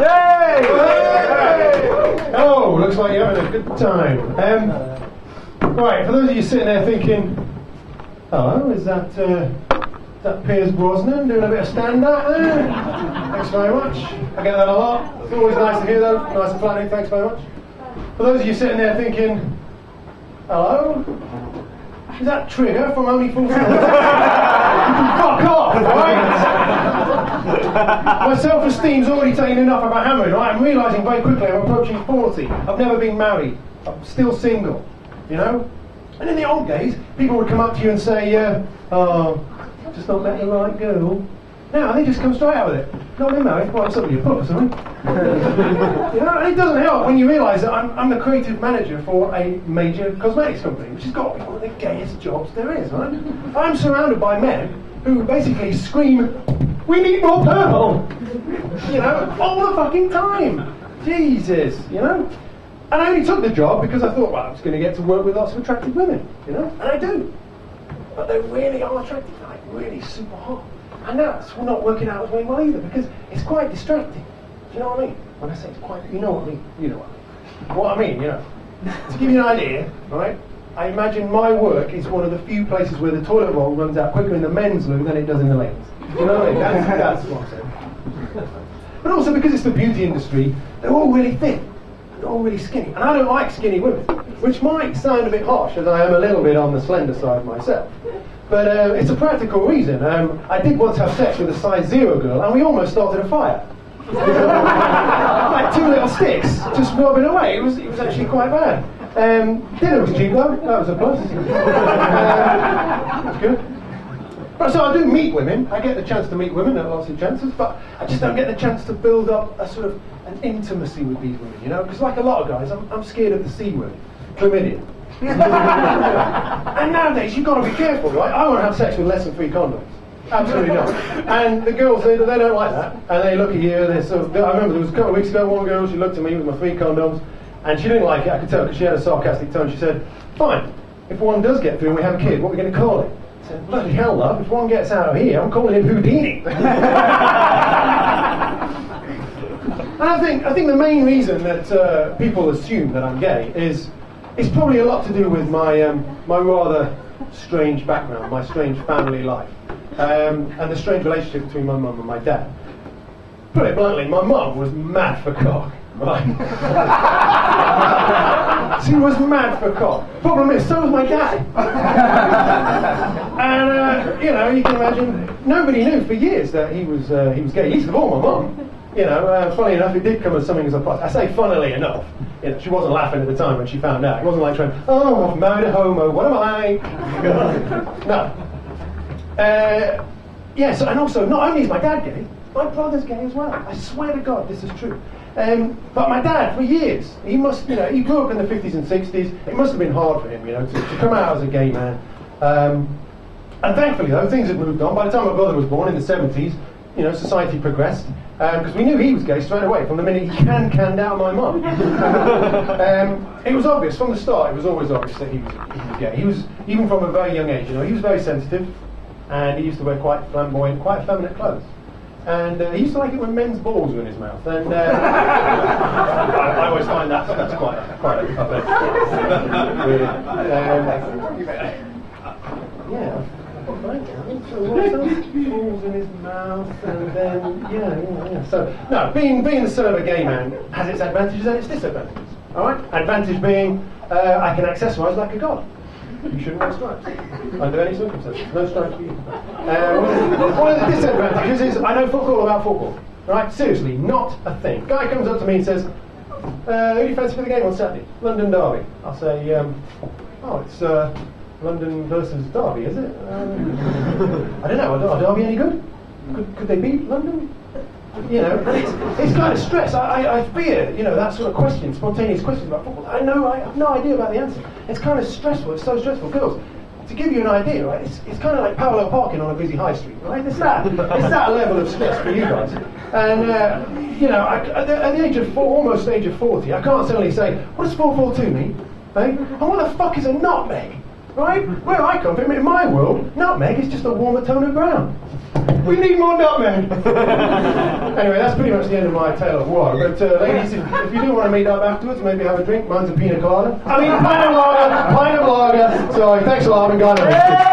Yay! Oh, looks like you're having a good time. Right, for those of you sitting there thinking, hello, is that Piers Brosnan doing a bit of stand-up there? Thanks very much. I get that a lot. It's always nice to hear though. Nice and flattering, thanks very much. For those of you sitting there thinking, hello? Is that Trigger from Only Fools? Fuck off, right? My self-esteem's already taken enough of a hammering, right? I'm realising very quickly I'm approaching 40. I've never been married. I'm still single, you know? And in the old days, people would come up to you and say, oh, just not met the right girl. Now they just come straight out with it. Not been married, what's up with your book or something? You know, and it doesn't help when you realise that I'm the creative manager for a major cosmetics company, which has got to be one of the gayest jobs there is, right? I'm surrounded by men who basically scream, we need more purple! You know, all the fucking time! Jesus, you know? And I only took the job because I thought, well, I was going to get to work with lots of attractive women, you know? And I do. But they really are attractive, like really super hot. And that's not working out as well either, because it's quite distracting. Do you know what I mean? When I say it's quite, you know what I mean? You know what I mean, you know. To give you an idea, right, I imagine my work is one of the few places where the toilet roll runs out quicker in the men's loo than it does in the ladies. Do you know what I mean? That's what I'm saying. But also because it's the beauty industry, they're all really thin. They're all really skinny. And I don't like skinny women, which might sound a bit harsh, as I am a little bit on the slender side myself. But it's a practical reason. I did once have sex with a size 0 girl, and we almost started a fire. Like 2 little sticks, just rubbing away. It was actually quite bad. Dinner was cheap though, that was a plus. That's good. But so I do meet women. I get the chance to meet women, there are lots of chances, but I just don't get the chance to build up a sort of an intimacy with these women, you know? Because like a lot of guys, I'm scared of the C word, chlamydia. And nowadays you've got to be careful, right? I won't have sex with less than 3 condoms. Absolutely not. And the girls, they don't like that. And they look at you and they're sort of, I remember there was a couple of weeks ago, one girl, she looked at me with my 3 condoms and she didn't like it, I could tell, because she had a sarcastic tone. She said, fine, if one does get through and we have a kid, what are we going to call it? I said, bloody hell, love, if one gets out of here, I'm calling him Houdini. And I think the main reason that people assume that I'm gay is probably a lot to do with my my rather strange background, my strange family life, and the strange relationship between my mum and my dad. Put it bluntly, my mum was mad for cock, right? She was mad for cock. Problem is, so was my dad. And you know, you can imagine, nobody knew for years that he was gay. Least of all my mum. You know, funny enough, it did come as something as a plus. I say funnily enough. You know, she wasn't laughing at the time when she found out. It wasn't like trying, oh, I've married a homo, what am I? No. Yeah, so, and also, not only is my dad gay, my brother's gay as well. I swear to God, this is true. But my dad, for years, he must, you know, he grew up in the 50s and 60s. It must have been hard for him, you know, to come out as a gay man. And thankfully, though, things had moved on. By the time my brother was born in the 70s, you know, society progressed. Because we knew he was gay straight away, from the minute he canned out my mum. It was obvious, from the start, it was always obvious that he was gay. He was, even from a very young age, you know, he was very sensitive, and he used to wear quite flamboyant, quite effeminate clothes. And he used to like it when men's balls were in his mouth. And I always find that's quite a yeah. Balls in his mouth, and then yeah. So no, being the son of a gay man has its advantages and its disadvantages. All right. Advantage being I can accessorize like a god. You shouldn't wear stripes under any circumstances. No stripes for you. One of the disadvantages is I know fuck all about football. Right? Seriously, not a thing. Guy comes up to me and says, "Who do you fancy for the game on Saturday? London Derby." I'll say, "Oh, it's." London versus Derby, is it? I don't know. Are Derby any good? Could they beat London? You know, it's kind of stress. I fear, you know, that sort of question, spontaneous questions about football. I have no idea about the answer. It's kind of stressful. It's so stressful. Girls, to give you an idea, right? It's kind of like parallel parking on a busy high street, right? It's that level of stress for you guys. And you know, at the age of almost age of 40, I can't suddenly say, what does 442 mean? Eh? And what the fuck is a nutmeg? right? Where I come from, in my world, nutmeg is just a warmer tone of brown. We need more nutmeg. Anyway, that's pretty much the end of my tale of woe. But ladies, if you do want to meet up afterwards, maybe have a drink. Mine's a pina colada. I mean, pint of lager. Sorry, thanks a lot, and God bless you.